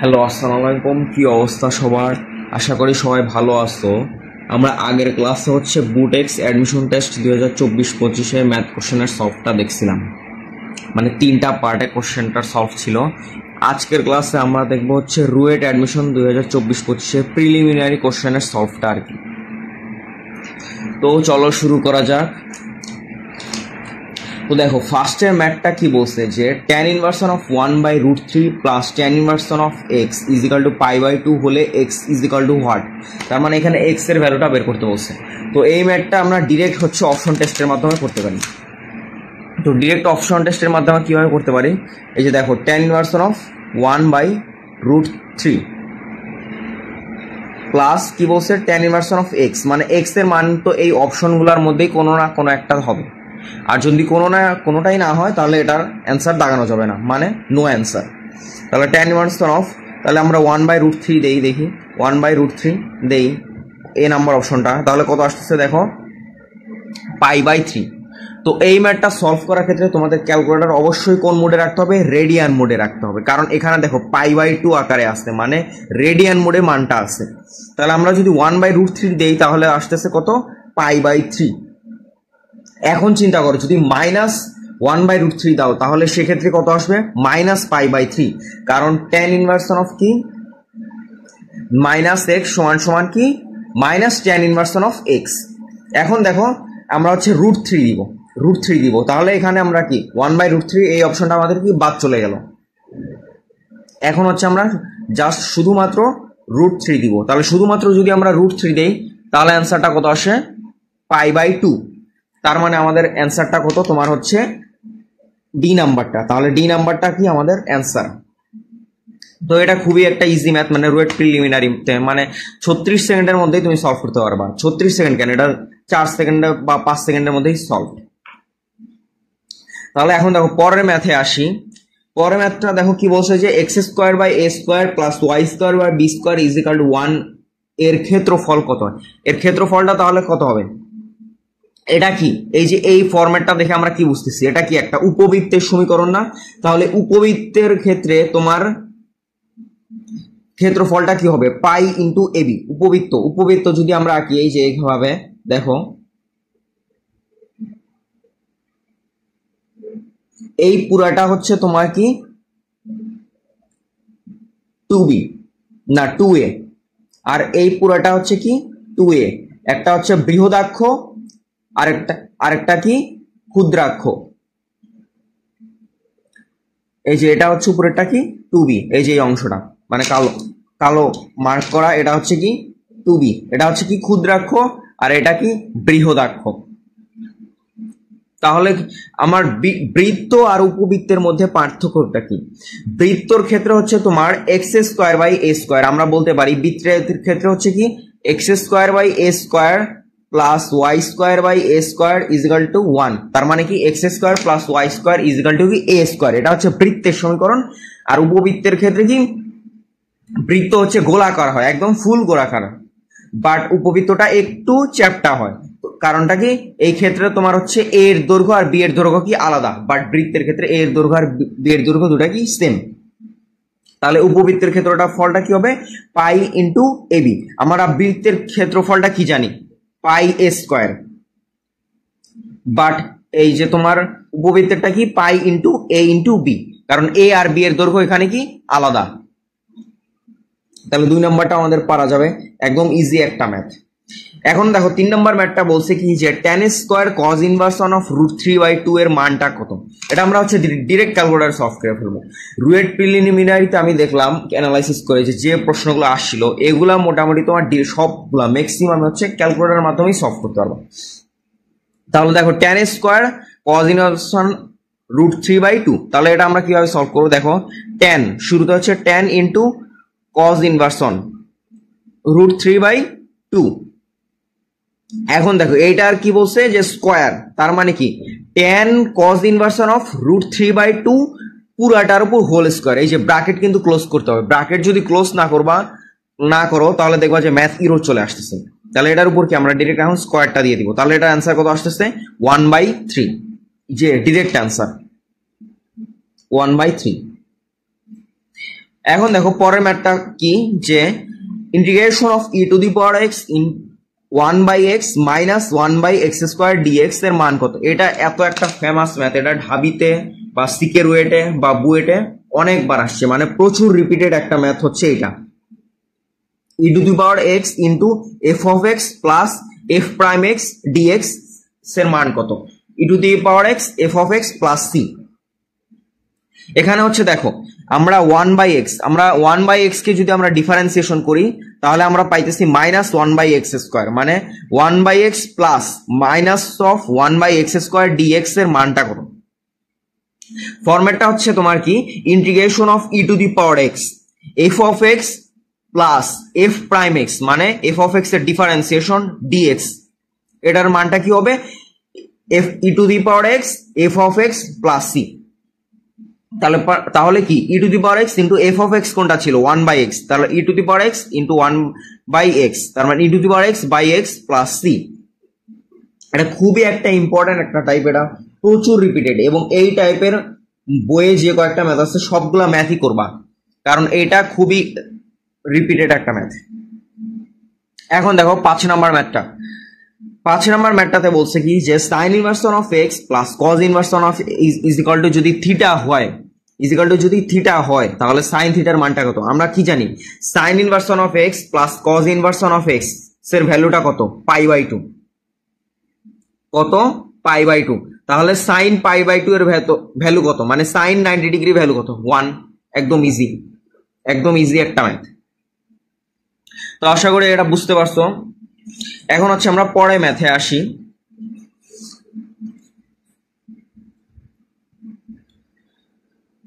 Hello, আসসালামু আলাইকুম। কি অবস্থা সবার? আশা করি সবাই ভালো আছো। আমরা আগের ক্লাসে বুটেক্স অ্যাডমিশন টেস্ট 2024-25 ম্যাথ কোশ্চেনের সলভটা দেখছিলাম, মানে 3টা পার্টে কোশ্চেনটার সলভ ছিল। আজকের ক্লাসে আমরা দেখবো রুয়েট অ্যাডমিশন 2024-25 প্রিলিমিনারি কোশ্চেনের সলভটা আর কি। তো চলো শুরু করা যাক। তো দেখো, ফার্স্টের ম্যাথটা কি বলছে যে tan inversion of 1/√3 plus tan inversion of x is equal to π/2 হলে x ইজিক্যাল টু হোয়াট। তার মানে এখানে x এর ভ্যালুটা বের করতে বলছে। তো এই ম্যাথটা আমরা ডিরেক্ট অপশন টেস্টের মাধ্যমে করতে পারি। তো ডিরেক্ট অপশন টেস্টের মাধ্যমে কিভাবে করতে পারি? এই যে দেখো, tan ইনভার্সন অফ 1/√3 প্লাস কি বলছে tan ইনভার্সন অফ x, মানে x এর মান তো এই অপশনগুলোর মধ্যেই কোনো না কোনো একটা হবে। আর যদি কোনোটাই না হয় তাহলে এটার অ্যান্সার দাগানো যাবে না, মানে নো অ্যান্সার। তাহলে tan ইনভার্সন অফ, তাহলে আমরা 1/√3 দেই, দেখি 1/√3 দেই এ নাম্বার অপশনটা, তাহলে কত আসতেছে দেখো, π/3। তো এই ম্যাথটা সলভ করার ক্ষেত্রে তোমাদের ক্যালকুলেটর অবশ্যই কোন মোডে রাখতে হবে? রেডিয়ান মোডে রাখতে হবে, কারণ এখানে দেখো π/2 আকারে আসছে, মানে রেডিয়ান মোডে মানটা আছে। তাহলে আমরা যদি 1/√3 দেই তাহলে আসতেছে কত? π/3। এখন চিন্তা করো, যদি -1/√3 দাও তাহলে সেক্ষেত্রে কত আসবে? -π/3, কারণ tan ইনভার্সন অফ কি -x সমান কি -tan ইনভার্সন অফ x। এখন দেখো আমরা √3 দিব, তাহলে এখানে আমরা কি 1/√3 এই অপশনটা আমাদের কি বাদ চলে গেল। এখন আমরা জাস্ট শুধুমাত্র √3 দিব। তাহলে শুধুমাত্র যদি আমরা √3 দেই তাহলে অ্যান্সারটা কত আসে? π/2। তার মানে আমাদের অ্যান্সারটা কত? তোমার ডি নাম্বারটা। তাহলে ডি নাম্বারটা কি আমাদের অ্যান্সার। তো এটা খুবই একটা ইজি ম্যাথ, মানে রুয়েট প্রিলিমিনারি, মানে 36 সেকেন্ডের মধ্যেই তুমি সলভ করতে পারবা। 36 সেকেন্ড কেন, এটা 4 সেকেন্ডে বা 5 সেকেন্ডের মধ্যেই সলভ। তাহলে এখন দেখো পরের ম্যাথে আসি। পরের ম্যাথটা দেখো কি বলছে যে x² / a² + y² / b² = 1 এর ক্ষেত্রফল কত হয়? এর ক্ষেত্রফলটা তাহলে কত হবে? এটা কি, এই যে এই ফরম্যাটটা দেখে আমরা কি বুঝতেছি, এটা কি একটা উপবৃত্তের সমীকরণ না? তাহলে উপবৃত্তের ক্ষেত্রে তোমার ক্ষেত্রফলটা কি হবে? Pi into AB. উপবৃত্ত যদি আমরা আঁকি এই যে এইভাবে, দেখো এই পুরাটা তোমার কি 2b না 2a, আর এই পুরাটা কি 2a। একটা বৃহদাক্ষ, আরেকটা কি ক্ষুদ্রাক্ষ। এই যে এটা উপরেরটা কি 2b, এই যে এই অংশটা মানে কালো মার্ক করা, এটা কি 2b, এটা কি ক্ষুদ্রাক্ষ, আর এটা কি বৃহদাক্ষ। তাহলে আমার বৃত্ত আর উপবৃত্তের মধ্যে পার্থক্যটা কি? বৃত্তর ক্ষেত্রে তোমার x² / a², আমরা বলতে পারি বৃত্তের ক্ষেত্রে কি x² / a² plus y² / a² = 1। তার মানে কি x² প্লাস y² = কি a²। এটা বৃত্তের সমীকরণ। আর উপবৃত্তের ক্ষেত্রে কি বৃত্ত গোলাকার হয়, একদম ফুল গোলাকার, বাট উপবৃত্তটা একটু চ্যাপ্টা হয়। কারণটা কি? এই ক্ষেত্রে তোমার a এর দৈর্ঘ্য আর b এর দৈর্ঘ্য কি আলাদা, বাট বৃত্তের ক্ষেত্রে a এর দৈর্ঘ্য আর b এর দৈর্ঘ্য দুটা কি সেম। তাহলে উপবৃত্তের ক্ষেত্রটা ফলটা কি হবে? Pi into AB. আমরা বৃত্তের ক্ষেত্রফলটা কি জানি? πa², বাট এই যে তোমার উপবৃত্তেরটা কি pi into a into b, কারণ a আর b এর দৈর্ঘ্য এখানে কি আলাদা। তাহলে 2 নম্বরটা আমাদের পারা যাবে, একদম ইজি একটা ম্যাথ। এখন দেখো 3 নম্বর ম্যাথটা বলছে কি যে tan² cos ইনভার্সন অফ √3/2 এর মানটা কত? এটা আমরা ডিরেক্ট ক্যালকুলেটর সলভ করে ফেলবো। রুয়েট প্রিলিমিনারিতে আমি দেখলাম অ্যানালাইসিস করে যে প্রশ্নগুলো আসছিল এগুলা মোটামুটি তোমার সবগুলা ম্যাক্সিমাম ক্যালকুলেটরের মাধ্যমেই সলভ করতে পারবো। তাহলে দেখো tan² cos ইনভার্সন √3/2, তাহলে এটা আমরা কিভাবে সলভ করবো? দেখো tan শুরুতে tan ইন্টু cos ইনভার্সন √3/2। এখন দেখো এইটার কি বলছে যে স্কোয়ার, তার মানে কি tan cos ইনভার্সন অফ √3/2 পুরাটার উপর হোল স্কোয়ার। এই যে ব্র্যাকেট কিন্তু ক্লোজ করতে হবে, ব্র্যাকেট যদি ক্লোজ না করো তাহলে দেখবা যে ম্যাথ ইরর চলে আসতেছে। তাহলে এটার উপর কি আমরা ডিরেক্ট এখন স্কোয়ারটা দিয়ে দিব, তাহলে এটার অ্যান্সার কত আসতেছে? 1/3, যে ডিরেক্ট অ্যান্সার 1/3। এখন দেখো পরের ম্যাথটা কি, যে integration of e to the power x in 1/x minus 1/x square dx এর মান কত। এটা এত একটা ফেমাস ম্যাথ, এটা ঢাবিতে বা সিকের ওয়েটে বা বুয়েটে অনেকবার আসছে, মানে প্রচুর রিপিটেড একটা ম্যাথ হচ্ছে এটা। E to the power x into f of x plus f prime x dx এর মান কত। E to the power x f of x plus c. এখানে হচ্ছে দেখো আমরা 1/x, আমরা 1/x কে যদি আমরা ডিফারেন্সিয়েশন করি তাহলে আমরা পাইতেছি মাইনাস 1/x স্কোয়ার, মানে 1/x plus minus of 1/x square dx এর মানটা কত। ফরম্যাটটা হচ্ছে তোমার কি, integration of e to the power x f of x plus f prime x, মানে এফ অফ এক্স এর ডিফারেন্সিয়েশন ডিএক্স, এটার মানটা কি হবে f e to the power x f of x plus c. তাহলে কি e to the power x into f of x কোনটা ছিল 1/x, তাহলে e to the power x into 1/x, তার মানে e to the power x by x plus c. এটা খুবই একটা ইম্পর্টেন্ট একটা টাইপ, এটা প্রচুর রিপিটেড, এবং এই টাইপের বইয়ে যে কয়েকটা ম্যাথ আছে সবগুলা ম্যাথই করবা, কারণ এটা খুবই রিপিটেড একটা ম্যাথ। এখন দেখো 5 নাম্বার ম্যাথটা। 5 নাম্বার ম্যাথটাতে বলছে কি, যে sine inversion of x plus cos inversion of is equal to যদি থিটা হয়, যদি থিটা হয় তাহলে সাইন থিটার মানটা কত। আমরা কি জানি, sine inversion of x plus cos inversion of x এর ভ্যালুটা কত, π/2, কত π/2। তাহলে সাইন π/2 এর ভ্যালু কত, মানে সাইন 90 ডিগ্রি ভ্যালু কত, 1। একদম ইজি, একদম ইজি একটা ম্যাথ। তো আশা করি এটা বুঝতে পারছো। এখন হচ্ছে আমরা পরে ম্যাথে আসি।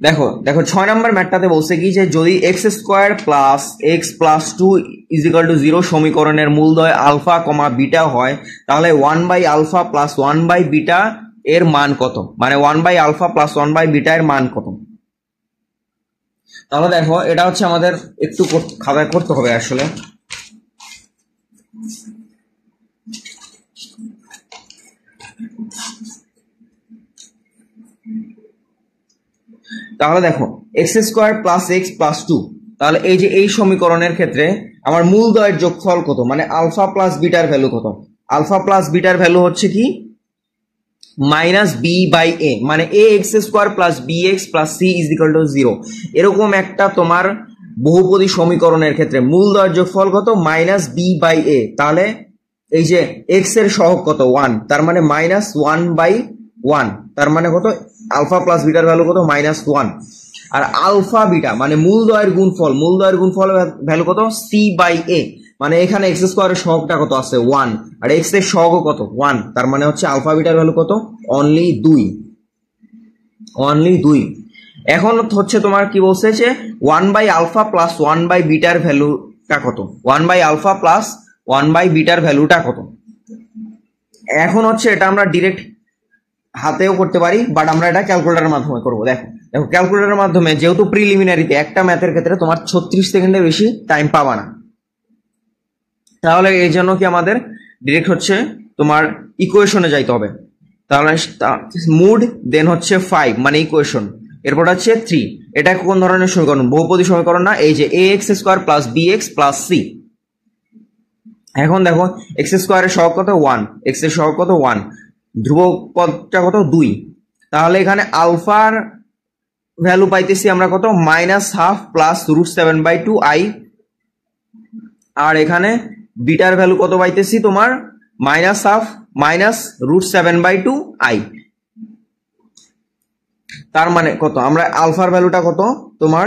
দেখো 6 নাম্বার ম্যাথটাতে বলছে কি, যে যদি x square plus x plus 2 is equal to 0 সমীকরণের মূলদ্বয় আলফা কমা বিটা হয় তাহলে 1/α প্লাস 1/β এর মান কত, মানে 1/α প্লাস 1/β এর মান কত। তাহলে দেখো এটা হচ্ছে আমাদের একটু খাতায় করতে হবে আসলে। তাহলে দেখো x square plus x plus 2, তাহলে এই যে এই সমীকরণের ক্ষেত্রে আমার মূলদ্বয়ের যোগফল কত, মানে আলফা প্লাস বিটার ভ্যালু কত। আলফা প্লাস বিটার ভ্যালু হচ্ছে কি মাইনাস b/a, মানে a x square plus b x plus c is equal to 0। এরকম একটা তোমার বহুপদী সমীকরণের ক্ষেত্রে মূলদ্বয়ের যোগফল কত, মাইনাস b/a। তাহলে এই যে এক্স এর সহগ কত 1, তার মানে মাইনাস 1/1, তার মানে কত আলফা প্লাস বিটার ভ্যালু কত, -1। আর আলফা বিটা মানে মূলদ্বয়ের গুণফল, ভ্যালু কত, c/a, মানে এখানে এক্স স্কোয়ারের সহগটা কত আছে 1, আর এক্স এর সহগ কত 1, তার মানে হচ্ছে আলফা বিটার ভ্যালু কত, অনলি 2। এখন হচ্ছে তোমার কি বলছে, যে 1/α প্লাস 1/β ভ্যালুটা কত, 1/α প্লাস 1/β ভ্যালুটা কত। এখন হচ্ছে এটা আমরা ডিরেক্ট হাতেও করতে পারি, বাট আমরা এটা ক্যালকুলেটরের মাধ্যমে করবো। দেখো ক্যালকুলেটরের মাধ্যমে, যেহেতু প্রিলিমিনারিতে একটা ম্যাথের ক্ষেত্রে তোমার 36 সেকেন্ডের বেশি টাইম পাবা না, তাহলে এই জন্য কি আমাদের ডিরেক্ট হচ্ছে তোমার ইকুয়েশনে যাইতে হবে। তাহলে মুড দেন হচ্ছে 5 মানে ইকুয়েশন, এরপর হচ্ছে 3। এটা কোন ধরনের সমীকরণ, বহুপদী সমীকরণ না, এই যে ax square plus bx plus c। এখন দেখো এক্স স্কোয়ারের সহগ কত 1, এক্স এর সহগ কত 1, ধ্রুবক পদটা কত 2, তাহলে এখানে আলফার ভ্যালু পাইতেছি আমরা কত, -1/2 প্লাস √7/2i, আর এখানে বিটার ভ্যালু কত পাইতেছি তোমার -1/2 মাইনাস √7/2i। তার মানে কত, আমরা আলফার ভ্যালুটা কত তোমার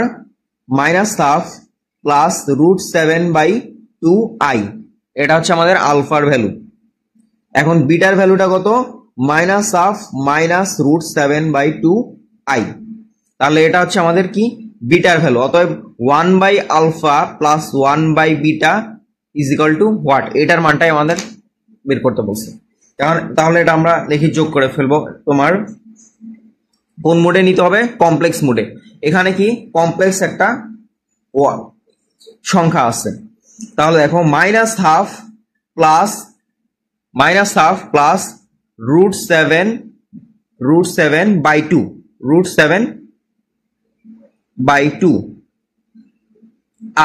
-1/2 প্লাস √7/2i, এটা হচ্ছে আমাদের আলফার ভ্যালু। এখন বিটার ভ্যালুটা কত, -1/2 মাইনাস √7/2i, তাহলে এটা হচ্ছে আমাদের কি বিটার ভ্যালু। অতএব 1/α plus 1/β is equal to what, এটার মানটাই আমাদের বের করতে বলছে। তাহলে এটা আমরা দেখি যোগ করে ফেলবো। তোমার কোন মোডে নিতে হবে, কমপ্লেক্স মোডে। এখানে কি কমপ্লেক্স একটা সংখ্যা আছে, তাহলে দেখো -1/2 প্লাস √7/2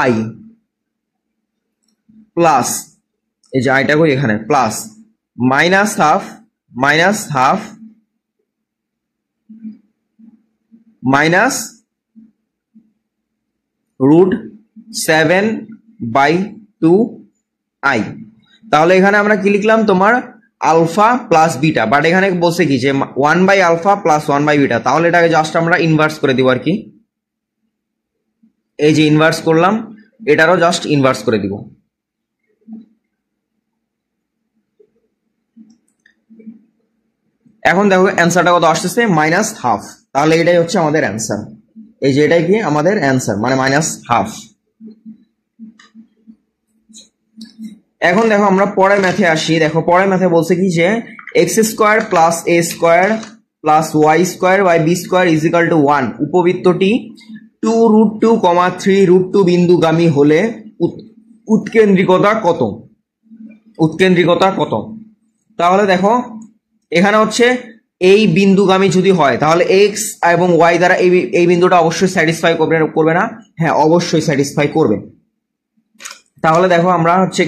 আই প্লাস এই যে আইটা কই এখানে plus minus half minus root 7/2 i. তাহলে এখানে আমরা কি লিখলাম তোমার আলফা প্লাস বিটা, বাট এখানে বলছে কি যে 1/আলফা প্লাস 1/বিটা। তাহলে এটাকে জাস্ট আমরা ইনভার্স করে দিব আর কি, এই যে ইনভার্স করলাম, এটারও জাস্ট ইনভার্স করে দিব। এখন দেখো অ্যান্সারটা কত আসতেছে মাইনাস হাফ। তাহলে এটাই হচ্ছে আমাদের অ্যান্সার, এই যে এটাই কি আমাদের অ্যান্সার মানে মাইনাস হাফ। এখন দেখো আমরা পরের ম্যাথে আসি। দেখো পরের ম্যাথে বলছে কি যে x square plus a square plus y square by b square is equal to 1 উপবৃত্তটি 2√2, 3√2 বিন্দুগামী হলে উৎকেন্দ্রিকতা কত? উৎকেন্দ্রিকতা কত? তাহলে দেখো এখানে হচ্ছে এই বিন্দুগামী যদি হয় তাহলে এক্স এবং ওয়াই দ্বারা এই বিন্দুটা অবশ্যই স্যাটিসফাই করবে না? হ্যাঁ, অবশ্যই স্যাটিসফাই করবে। তাহলে দেখো আমরা হচ্ছে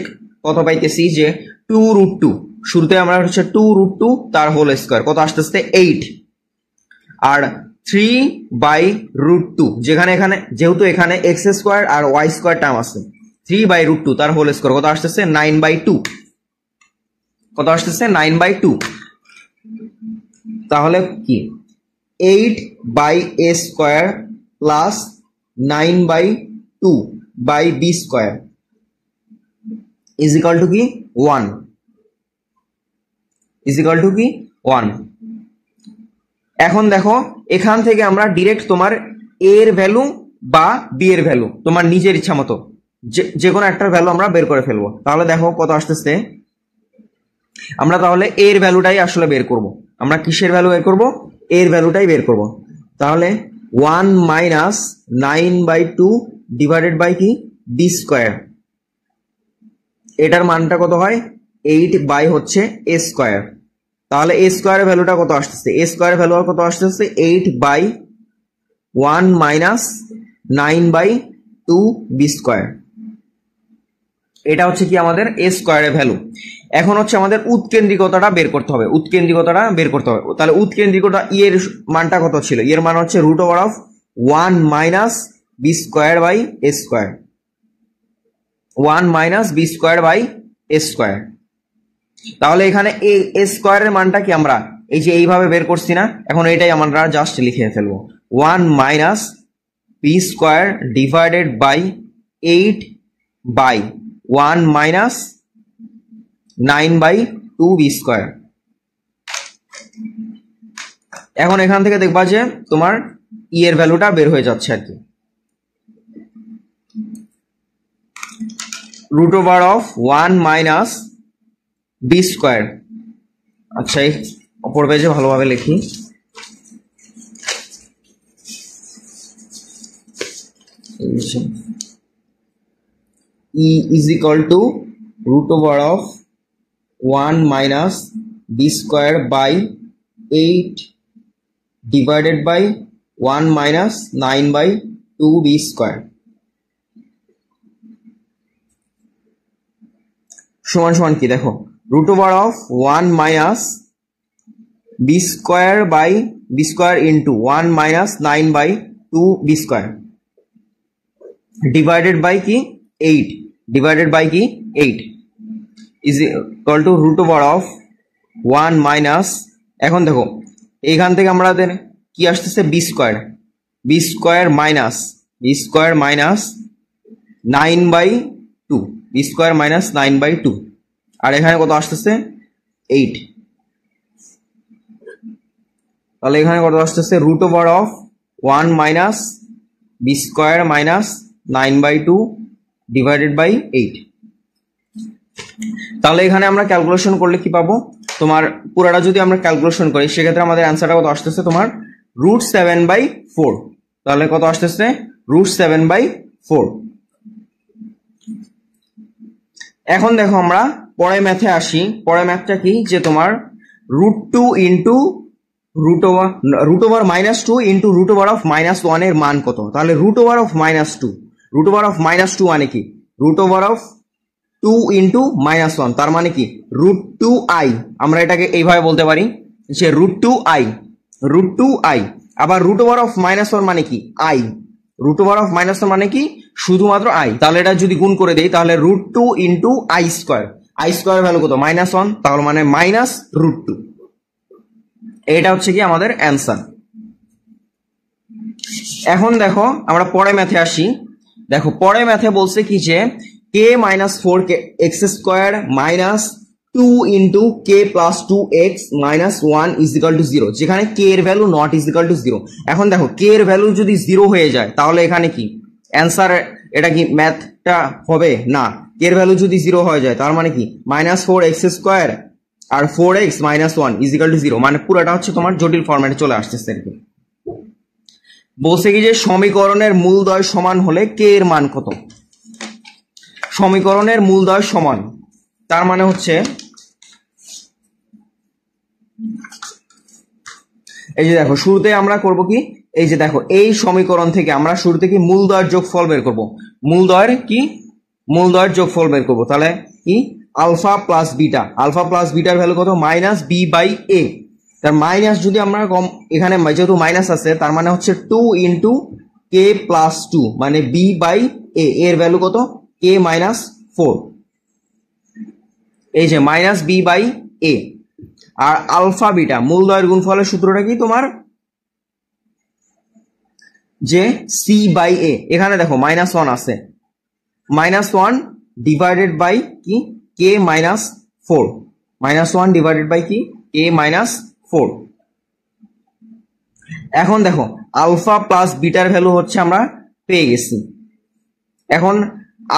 কত পাইতেছি যে 2√2, শুরুতে আমরা হচ্ছে 2√2 তার হোল স্কোয়ার কত আসতেছে 8, আর 3/√2 এখানে যেহেতু এখানে এক্স স্কোয়ার আর ওয়াই স্কোয়ার টার্ম আছে, 3/√2 তার হোল স্কোয়ার কত আসতেছে 9/2, কত আসতেছে 9/2। তাহলে কি 8/a square plus 9/2/b square is equal to কি 1, ইজ ইকাল টু কি 1। এখন দেখো এখান থেকে আমরা ডিরেক্ট তোমার এ এর ভ্যালু বা বি এর ভ্যালু তোমার নিজের ইচ্ছা মতো যে কোনো একটার ভ্যালু আমরা বের করে ফেলবো। তাহলে দেখো কত আসতেছে, আমরা তাহলে এ এর ভ্যালুটাই আসলে বের করব। আমরা কিসের ভ্যালু বের করব? এর ভ্যালুটাই বের করব। তাহলে 1 মাইনাস 9/2 ডিভাইডেড বাই কি বি স্কোয়ার, এটার মানটা কত হয় 8 হচ্ছে এ স্কোয়ার। তাহলে এ স্কোয়ারের ভ্যালুটা কত আসতেছে? এ স্কোয়ারের ভ্যালু কত আসতেছে 8/1 মাইনাস 9/2 বি স্কোয়ার। এটা হচ্ছে কি আমাদের এ স্কোয়ারের ভ্যালু। এখন হচ্ছে আমাদের উৎকেন্দ্রিকতাটা বের করতে হবে, উৎকেন্দ্রিকতাটা বের করতে হবে। তাহলে উৎকেন্দ্রিকতা ই এর মানটা কত ছিল? এর মান হচ্ছে √1 minus b square by a square, 1 minus b square by a square. তাহলে এখানে এ স্কোয়ারের মানটা কি আমরা এই যে এইভাবে বের করছি না, এখন এটাই আমরা জাস্ট লিখে ফেলবো 1 minus b square divided by 8/1 minus 9/2 b square. এখন এখান থেকে দেখবা যে তোমার ই এর ভ্যালুটা বের হয়ে যাচ্ছে আর কি, √1 মাইনাস বি স্কোয়ার। আচ্ছা এই অপর পেজে ভালোভাবে লিখি, e is equal to √1 minus b square by 8 divided by 1 minus 9/2 b square সমান সমান কি দেখো √1 minus b square by b square into 1 minus 9/2 b square divided by কি 8 ডিভাইডেড বাই কি 8 ইজ ইকুয়াল টু √1 মাইনাস, এখন দেখো এইখান থেকে আমাদের কি আসতেছে b square minus 9/2 b square minus 9/2, আর এখানে কত আসতেছে 8। তাহলে এখানে কত আসতেছে √1 minus b square minus 9/2 divided by 8। তাহলে এখানে আমরা ক্যালকুলেশন করলে কি পাবো? তোমার পুরাটা যদি আমরা ক্যালকুলেশন করি সেক্ষেত্রে আমাদের অ্যান্সারটা কত আসতেছে তোমার √7/4। তাহলে কত আসতেছে √7/4। এখন দেখো আমরা পরের ম্যাথে আসি। পরের ম্যাথটা কি যে তোমার √2 ইন্টু √2 ইন্টু √1 এর মান কত? তাহলে √2 root over of minus two মানে কি root over of 2 into minus 1, তার মানে কি রুট 2i। আমরা এটাকে এইভাবে বলতে পারি যে রুট 2i। আবার রুট ওভার অফ মাইনাস 1 মানে কি i, root over of minus 1 মানে কি শুধুমাত্র i। তাহলে এটা যদি গুণ করে দেই তাহলে root 2 into i square, i square value কত মাইনাস 1, তাহলে মানে মাইনাস রুট 2। এটা হচ্ছে কি আমাদের অ্যান্সার। এখন দেখো আমরা পরে ম্যাথে আসি। দেখো পরে ম্যাথে বলছে কি যে k minus 4 k x square minus 2 into k plus 2x minus 1 is equal to 0, যেখানে কে এর value not is equal to 0। এখন দেখো কে এর ভ্যালু যদি 0 হয়ে যায় তাহলে এখানে কি অ্যান্সার, এটা কি ম্যাথটা হবে না। কে এর ভ্যালু যদি 0 হয়ে যায় তার মানে কি মাইনাস 4x স্কোয়ার আর 4x minus 1 is equal to 0, মানে পুরোটা হচ্ছে তোমার জটিল ফরম্যাটে চলে আসতেছে আর কি। বলছে কি যে সমীকরণের মূলদ্বয় সমান হলে কে এর মান কত। সমীকরণের মূলদ্বয় সমান তার মানে হচ্ছে এই যে দেখো শুরুতে আমরা করব কি, এই যে দেখো এই সমীকরণ থেকে আমরা শুরুতে কি মূলদ্বয়ের যোগফল বের করব। মূলদ্বয়ের যোগফল বের করব। তাহলে কি alpha plus beta, alpha plus বিটার ভ্যালু কত মাইনাস বি বাই এ। তার মাইনাস যদি আমরা এখানে যেহেতু মাইনাস আছে তার মানে হচ্ছে 2 ইন্টু কে প্লাস 2 মানে বি বাই এ, এর ভ্যালু কত কে মাইনাস 4, এই যে মাইনাস বি বাই এ। আর আলফা বিটা মূলদ্বয়ের গুণফলের সূত্রটা কি তোমার যে সি বাই এ, এখানে দেখো মাইনাস 1 আছে, মাইনাস 1 ডিভাইডেড বাই কি k minus 4, minus 1 divided by কি কে মাইনাস 4। এখন দেখো আলফা প্লাস বিটার ভ্যালু হচ্ছে আমরা পেয়ে গেছি। এখন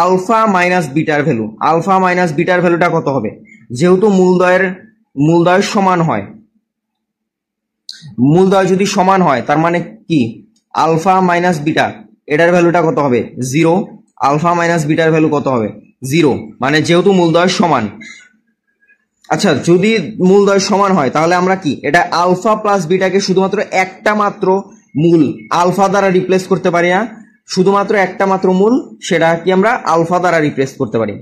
আলফা মাইনাস বিটার ভ্যালু, আলফা মাইনাস বিটার ভ্যালুটা কত হবে, যেহেতু মূলদ্বয় সমান হয়, মূলদ্বয় যদি সমান হয় তার মানে কি আলফা মাইনাস বিটা এটার ভ্যালুটা কত হবে 0, আলফা মাইনাস বিটার ভ্যালু কত হবে 0, মানে যেহেতু মূলদ্বয় সমান। আচ্ছা যদি মূলদ্বয় সমান হয় তাহলে আমরা কি এটা আলফা প্লাস বিটাকে শুধুমাত্র একটা মাত্র মূল আলফা দ্বারা রিপ্লেস করতে পারি না, শুধুমাত্র একটা মাত্র মূল সেটা কি আমরা আলফা দ্বারা রিপ্লেস করতে পারি।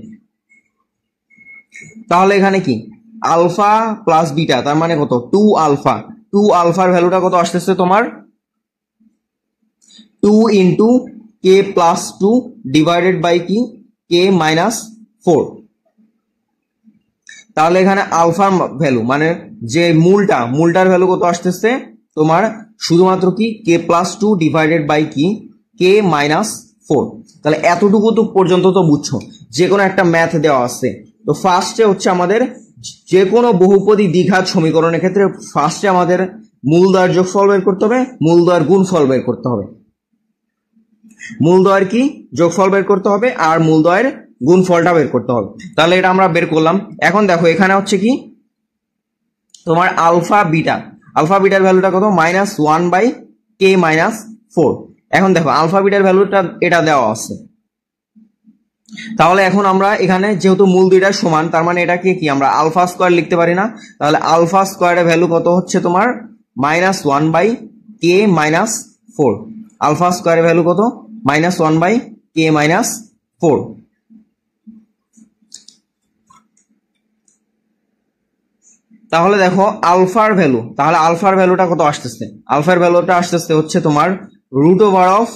তাহলে এখানে কি আলফা প্লাস বিটা তার মানে কত 2 আলফা, 2 আলফার ভ্যালুটা কত আসতেছে তোমার 2 into k plus 2 divided by কি কে মাইনাস 4। তাহলে এখানে আলফার ভ্যালু মানে যে মূলটার ভ্যালু কত আসতেছে তোমার শুধুমাত্র কি কে প্লাস 2 ডিভাইডেড বাই কি কে মাইনাস 4। তাহলে এতটুকু তো পর্যন্ত তো বুঝছো, যে কোনো একটা ম্যাথ দেওয়া আছে। তো ফার্স্টে হচ্ছে আমাদের যে কোনো বহুপদী দ্বিঘাত সমীকরণের ক্ষেত্রে ফার্স্টে আমাদের মূলদ্বয়ের যোগফল বের করতে হবে, মূলদ্বয়ের গুণফল বের করতে হবে, মূলদ্বয়ের কি যোগফল বের করতে হবে আর মূলদ্বয়ের গুণফলটা বের করতে হবে। তাহলে এটা আমরা বের করলাম। এখন দেখো এখানে হচ্ছে কি তোমার আলফা বিটার ভ্যালুটা কত মাইনাস 1 বাই কে মাইনাস 4। এখন দেখো আলফা বিটার ভ্যালুটা এটা দেওয়া আছে, তাহলে এখন আমরা এখানে যেহেতু মূল দুইটা সমান তার মানে এটাকে কি আমরা আলফা স্কোয়ার লিখতে পারি না। তাহলে আলফা স্কোয়ারের ভ্যালু কত হচ্ছে তোমার minus 1 by k minus 4, alpha স্কোয়ারের ভ্যালু কত মাইনাস 1 বাই কে মাইনাস 4। তাহলে দেখো আলফার ভ্যালু, তাহলে আলফার ভ্যালুটা কত আসতেছে, আলফার ভ্যালুটা আসতেছে হচ্ছে তোমার রুট ওভার অফ,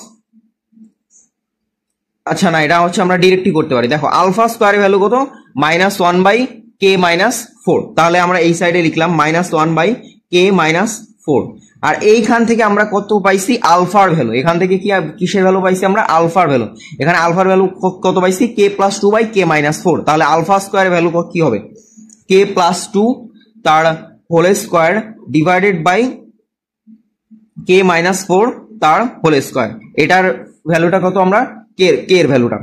আচ্ছা না এটা হচ্ছে আমরা ডিরেক্টলি করতে পারি। দেখো আলফা স্কোয়ারের ভ্যালু কত মাইনাস 1 বাই কে মাইনাস 4, তাহলে আমরা এই সাইডে লিখলাম মাইনাস 1 বাই কে মাইনাস 4। আর এইখান থেকে আমরা কত পাইছি আলফার ভ্যালু, এখান থেকে কি কিসের ভ্যালু পাইছি আমরা আলফার ভ্যালু, এখানে আলফার ভ্যালু কত পাইছি কে প্লাস 2 বাই কে মাইনাস 4। তাহলে আলফা স্কোয়ারের ভ্যালু কি হবে কে প্লাস 2 তার whole square divided by k minus 4 তার হোল স্কোয়ার। এটার ভ্যালুটা কত আমরা কে এর ভ্যালুটা।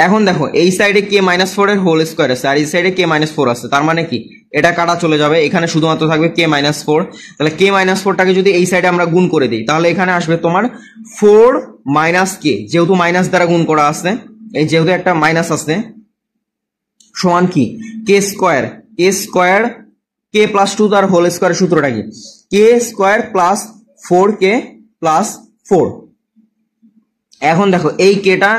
এখন দেখো এই সাইডে কে মাইনাস 4 এর হোল স্কোয়ার আছে আর এই সাইডে কে মাইনাস 4 আছে, তার মানে কি এটা কাটা চলে যাবে, এখানে শুধুমাত্র থাকবে কে মাইনাস 4। তাহলে কে মাইনাস 4টাকে যদি এই সাইডে আমরা গুণ করে দিই তাহলে এখানে আসবে তোমার 4 মাইনাস কে, যেহেতু মাইনাস দ্বারা গুণ করা আছে, এই যেহেতু একটা মাইনাস আছে সমান কি কে স্কোয়ার কে প্লাস 2 তার হোল স্কোয়ার সূত্রটা কি কে স্কোয়ার প্লাস 4 কে প্লাস 4। এখন দেখো এই কেটা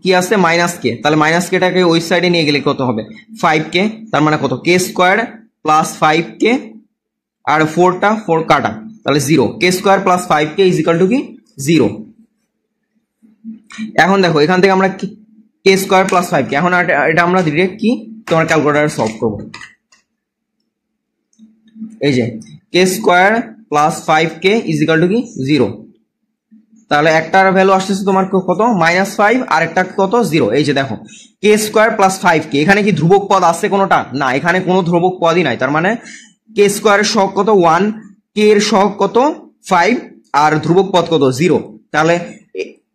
কি আছে মাইনাস কে, তাহলে মাইনাস কেটাকে ওই সাইডে নিয়ে গেলে কত হবে 5k, তার মানে কত কে স্কোয়ার প্লাস 5k আর 4 কাটা, তাহলে 0, k square plus 5k is equal to কি 0। এখন দেখো এখান থেকে আমরা কে স্কোয়ার প্লাস 5k, এখন এটা আমরা ডিরেক্ট কি তোমার ক্যালকুলেটরে সলভ করবো। এই যে k square plus 5k is equal to কি 0, তাহলে একটার ভ্যালু আসতেছে তোমার কত -5 আর একটা কত 0। এই যে দেখো কে স্কোয়ার প্লাস 5k, এখানে কি ধ্রুবক পদ আছে কোনোটা? না, এখানে কোনো ধ্রুবক পদই নাই, তার মানে কে স্কোয়ারের সহগ কত 1, কে এর সহগ কত 5 আর ধ্রুবক পদ কত 0, তাহলে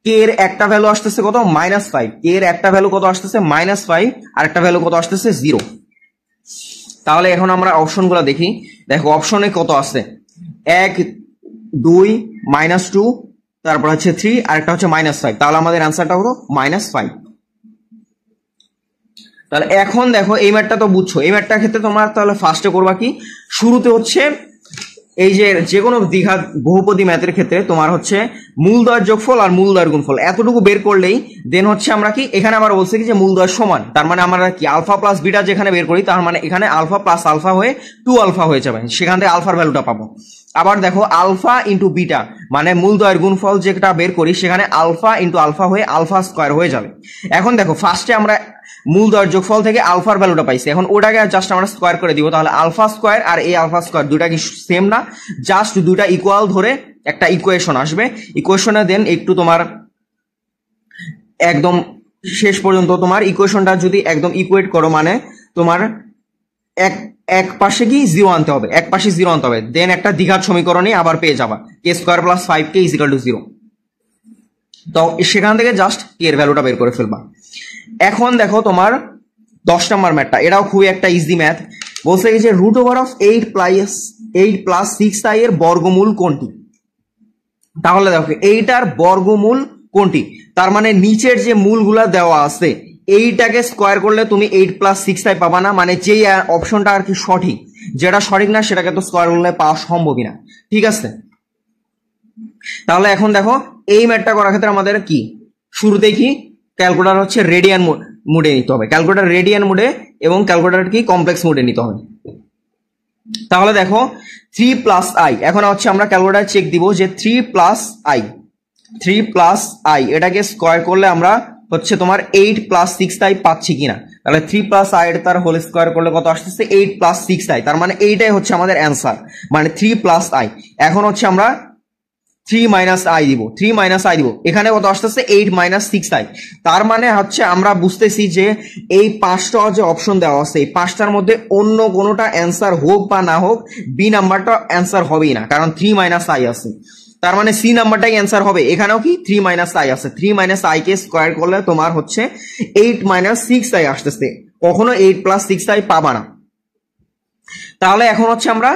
কে এর একটা ভ্যালু আসতেছে কত -5, কে এর একটা ভ্যালু কত আসতেছে -5 আর একটা ভ্যালু কত আসতেছে 0। তাহলে এখন আমরা অপশনগুলো দেখি। দেখো অপশনে কত আছে 1 2 -2, তারপর হচ্ছে 3 আর একটা হচ্ছে -5, তাহলে আমাদের অ্যান্সারটা হলো -5। তাহলে এখন দেখো এই ম্যাথটা তো বুঝছো, এই ম্যাথটার ক্ষেত্রে তোমার তাহলে ফার্স্টে করবা কি, শুরুতে হচ্ছে এই যে কোনো দ্বিঘাত বহুপদী ম্যাথের ক্ষেত্রে তোমার হচ্ছে মূলদ্বয়ের যোগফল আর মূলদ্বয়ের গুণফল এতটুকু বের করলেই দেন হচ্ছে আমরা কি এখানে আবার বলছি কি যে মূলদ্বয় সমান, তার মানে আমরা কি আলফা প্লাস বিটা যেখানে বের করি তার মানে এখানে আলফা প্লাস আলফা হয়ে 2 আলফা হয়ে যাবে, সেখান থেকে আলফার ভ্যালুটা পাবো। আবার দেখো আলফা ইন্টু বিটা মানে মূলদ্বয়ের গুণফল যেটা বের করি সেখানে আলফা ইন্টু আলফা হয়ে আলফা স্কোয়ার হয়ে যাবে। এখন দেখো ফার্স্টে আমরা মূলদ্বয়ের যোগফল থেকে আলফার ভ্যালুটা পাইছি, এখন ওটাকে জাস্ট আমরা স্কোয়ার করে দিব, তাহলে আলফা স্কোয়ার আর এই আলফা স্কোয়ার দুটা কি সেম না? জাস্ট দুটা ইকুয়াল ধরে একটা ইকুয়েশন আসবে, ইকুয়েশনে দেন একটু তোমার একদম শেষ পর্যন্ত তোমার ইকুয়েশনটা যদি একদম ইকুয়েট করো মানে তোমার এক পাশে কি 0 আনতে হবে, এক পাশে 0 আনতে হবে, দেন একটা দ্বিঘাত সমীকরণে আবার পেয়ে যাবা k square plus 5k is equal to 0। তো সেখান থেকে জাস্ট কে এর ভ্যালুটা বের করে ফেলবা। এখন দেখো তোমার 10 নম্বর ম্যাথটা, এটাও খুবই একটা ইজি ম্যাথ। বলছে যে √8 প্লাস 6i এর বর্গমূল কোনটি? তাহলে দেখো এইটার বর্গমূল কোনটি, তার মানে নিচের যে মূলগুলা দেওয়া আছে এইটাকে স্কোয়ার করলে তুমি 8 প্লাস 6i পাবা না, মানে যেই অপশনটা আর কি সঠিক, যেটা সঠিক না সেটাকে তো স্কোয়ার করলে পাওয়া সম্ভবই না, ঠিক আছে? তাহলে এখন দেখো এই ম্যাথটা করার ক্ষেত্রে আমাদের কি শুরুতেই কি ক্যালকুলেটর হচ্ছে রেডিয়ান মোডে নিতে হবে, ক্যালকুলেটর রেডিয়ান মোডে এবং ক্যালকুলেটর কি কমপ্লেক্স মোডে নিতে হবে। তাহলে দেখো 3 প্লাস i, এখন হচ্ছে আমরা ক্যালকুলেটর চেক দিব যে 3 প্লাস i এটাকে স্কোয়ার করলে আমরা হচ্ছে তোমার 8 প্লাস 6i পাচ্ছি কিনা, তাহলে 3 প্লাস i এর তার হোল স্কোয়ার করলে কত আসতেছে 8 প্লাস 6i, তার মানে এইটাই হচ্ছে আমাদের অ্যান্সার, মানে 3 প্লাস i। এখন হচ্ছে আমরা 3 মাইনাস i দিব, এখানে কত আসতেছে 8 মাইনাস 6i, তার মানে হচ্ছে আমরা বুঝতেছি যে এই 5টা যে অপশন দেওয়া আছে এই 5টার মধ্যে অন্য কোনোটা অ্যান্সার হোক বা না হোক বি নাম্বারটা অ্যান্সার হবেই না, কারণ 3 মাইনাস i আছে, তার মানে সি নাম্বারটাই অ্যান্সার হবে। এখানেও কি 3 মাইনাস i আছে, 3 মাইনাস i কে স্কোয়ার করলে তোমার হচ্ছে 8 মাইনাস 6i আসতেছে, কখনো 8 প্লাস 6i পাবা না। তাহলে এখন হচ্ছে আমরা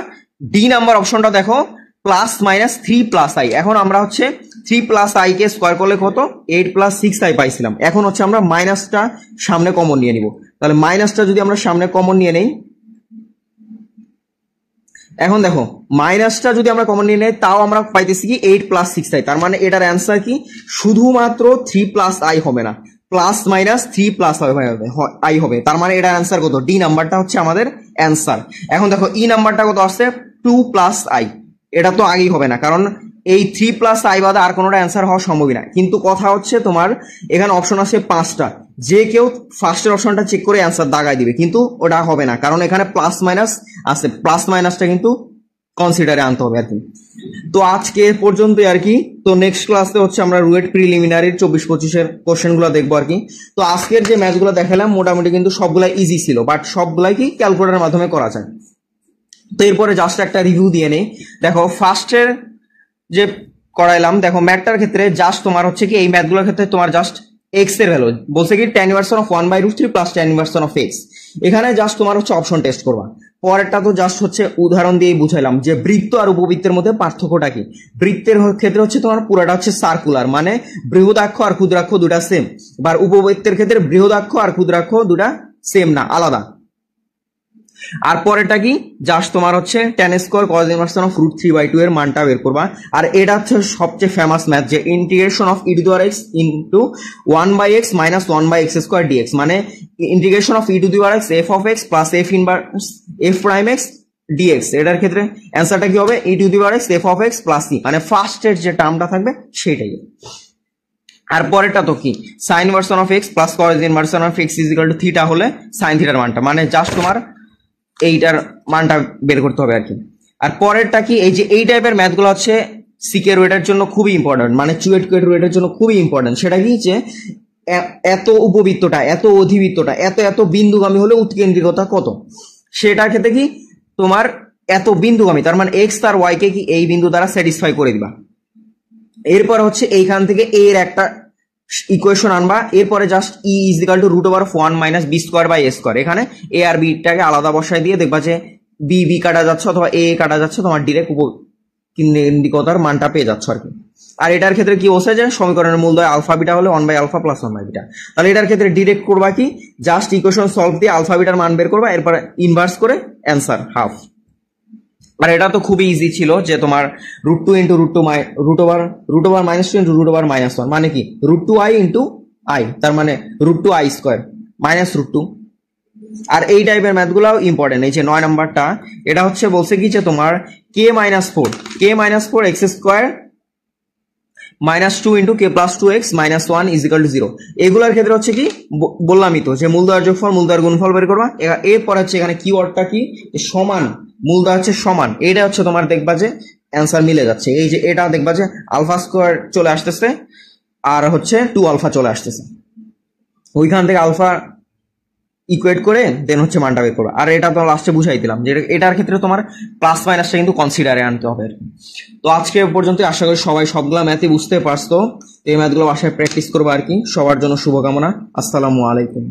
ডি নাম্বার অপশনটা দেখো প্লাস মাইনাস 3 প্লাস i, এখন আমরা হচ্ছে 3 প্লাস i কে স্কোয়ার করলে কত 8 প্লাস 6i পাইছিলাম, এখন হচ্ছে আমরা মাইনাসটা সামনে কমন নিয়ে নিব, তাহলে মাইনাসটা যদি আমরা সামনে কমন নিয়ে নেই, এখন দেখো মাইনাসটা যদি আমরা কমন নিয়ে নেই তাও আমরা পাইতেছি কি 8 প্লাস 6i, তার মানে এটার অ্যান্সার কি শুধুমাত্র 3 প্লাস i হবে না, প্লাস মাইনাস 3 প্লাস i হবে, তার মানে এটার অ্যান্সার কত ডি নাম্বারটা হচ্ছে আমাদের অ্যান্সার। এখন দেখো ই নাম্বারটা কত আসছে 2 প্লাস i, এটা তো আগেই হবে না কারণ এই 3 প্লাস i বাদে আর কোনোটা অ্যান্সার হওয়া সম্ভবই না, কিন্তু কথা হচ্ছে তোমার এখানে অপশন আছে 5টা, যে কেউ ফার্স্টের অপশনটা চেক করে অ্যান্সার দাগাই দিবে, কিন্তু ওটা হবে না কারণ এখানে প্লাস মাইনাস আছে, প্লাস মাইনাসটা কিন্তু কনসিডারে আনতে হবে আর কি। তো আজকে পর্যন্তই আর কি, তো নেক্সট ক্লাসে হচ্ছে আমরা রুয়েট প্রিলিমিনারির 24-25 কোশ্চেনগুলো দেখবো আর কি। তো আজকের যে ম্যাথগুলো দেখালাম মোটামুটি কিন্তু সবগুলাই ইজি ছিল, বাট সবগুলাই কি ক্যালকুলেটরের মাধ্যমে করা যায়। তো এরপরে জাস্ট একটা রিভিউ দিয়ে নেই। দেখো ফার্স্টের যে করাইলাম, দেখো ম্যাথটার ক্ষেত্রে জাস্ট তোমার হচ্ছে কি এই ম্যাথগুলোর ক্ষেত্রে তোমার জাস্ট এক্স এর ভ্যালু বলছে কি tan inverse of 1/√3 plus tan inverse of x, এখানে জাস্ট তোমার হচ্ছে অপশন টেস্ট করবা। পরেরটা তো জাস্ট হচ্ছে উদাহরণ দিয়েই বুঝাইলাম যে বৃত্ত আর উপবৃত্তের মধ্যে পার্থক্যটা কি। বৃত্তের ক্ষেত্রে হচ্ছে তোমার পুরাটা হচ্ছে সার্কুলার, মানে বৃহদাক্ষ আর ক্ষুদ্রাক্ষ দুটা সেম, আর উপবৃত্তের ক্ষেত্রে বৃহদাক্ষ আর ক্ষুদ্রাক্ষ দুটা সেম না, আলাদা। আর পরেরটা কি জাস্ট তোমার হচ্ছে tan square cos inverse of root 3/2 এর মানটা বের করবা। আর এটা হচ্ছে সবচেয়ে ফেমাস ম্যাথ যে integration of e to the power x into 1/x minus 1/x square dx, মানে integration of e to the power x f of x plus f inverse f prime x dx। এটার ক্ষেত্রে অ্যান্সারটা কি হবে e to the power x f of x plus c, মানে ফার্স্টের যে টার্মটা থাকবে সেটাই। আর পরেরটা তো কি sign inverse of x plus cos inverse of x is equal two theta হলে সাইন থিটার মানটা, মানে জাস্ট তোমার এইটার মানটা বের করতে হবে আর কি। আর পরেরটা কি এই যে এই টাইপের ম্যাথগুলো হচ্ছে সিকের ওয়েটের জন্য খুবই ইম্পর্টেন্ট, মানে চুয়েট কুয়েট ওয়েটের জন্য খুবই ইম্পর্টেন্ট। সেটা কি যে এত উপবৃত্তটা এত অধিবৃত্তটা এত এত বিন্দুগামী হলে উৎকেন্দ্রিকতা কত, সেটার ক্ষেত্রে কি তোমার এত বিন্দুগামী তার মানে এক্স তার ওয়াই কে কি এই বিন্দু দ্বারা স্যাটিসফাই করে দিবা। এরপর হচ্ছে এইখান থেকে এর একটা ইকুয়েশন আনবা, এরপরে just e is equal to root over 1 minus b square by a square, এখানে এ আর বিটাকে আলাদা বসায় দিয়ে দেখবা যে বি বি কাটা যাচ্ছে অথবা এ কাটা যাচ্ছে, তোমার ডিরেক্ট উপকেন্দ্রিকতার মানটা পেয়ে যাচ্ছে আর কি। আর এটার ক্ষেত্রে কি বলছে যে সমীকরণের মূলদয় আলফা বিটা হলে 1 by alpha plus 1 by beta, তাহলে এটার ক্ষেত্রে ডিরেক্ট করবা কি জাস্ট ইকুয়েশন সলভ দিয়ে আলফা বিটার মান বের করবা, এরপর ইনভার্স করে অ্যান্সার হাফ। আর এটা তো খুবই ইজি ছিল যে তোমার root 2 into root over minus 2 into root over minus 1, মানে কি রুট 2i ইন্টু আই, তার মানে root 2i square minus root 2। আর এই টাইপের ম্যাথগুলোও ইম্পর্টেন্ট। এই যে 9 নাম্বারটা এটা হচ্ছে বলছে কি যে তোমার k minus four x square minus 2 into k plus 2x minus 1 is equal to 0। এগুলোর ক্ষেত্রে হচ্ছে কি বললামই তো যে মূলদয়ের যোগফল মূলদয়ের গুণফল বের করবা। এরপর হচ্ছে এখানে কিওয়ার্ডটা কি সমান, মূলদয় হচ্ছে সমান, এটা হচ্ছে তোমার দেখবা যে অ্যান্সার মিলে যাচ্ছে। এই যে এটা দেখবা যে আলফা স্কোয়ার চলে আসতেছে আর হচ্ছে 2 আলফা চলে আসতেছে, ওইখান থেকে আলফা ইকুয়েট করে দেন হচ্ছে মানটা বের করবা। আর এটা তো লাস্টে বুঝাই দিলাম যে এটার ক্ষেত্রে তোমার প্লাস মাইনাসটা কিন্তু কনসিডারে আনতে হবে। তো আজকে পর্যন্ত আশা করি সবাই সবগুলা ম্যাথই বুঝতে পারছো। এই ম্যাথগুলো বাসায় প্র্যাকটিস করবো আর কি। সবার জন্য শুভকামনা। আসসালামু আলাইকুম।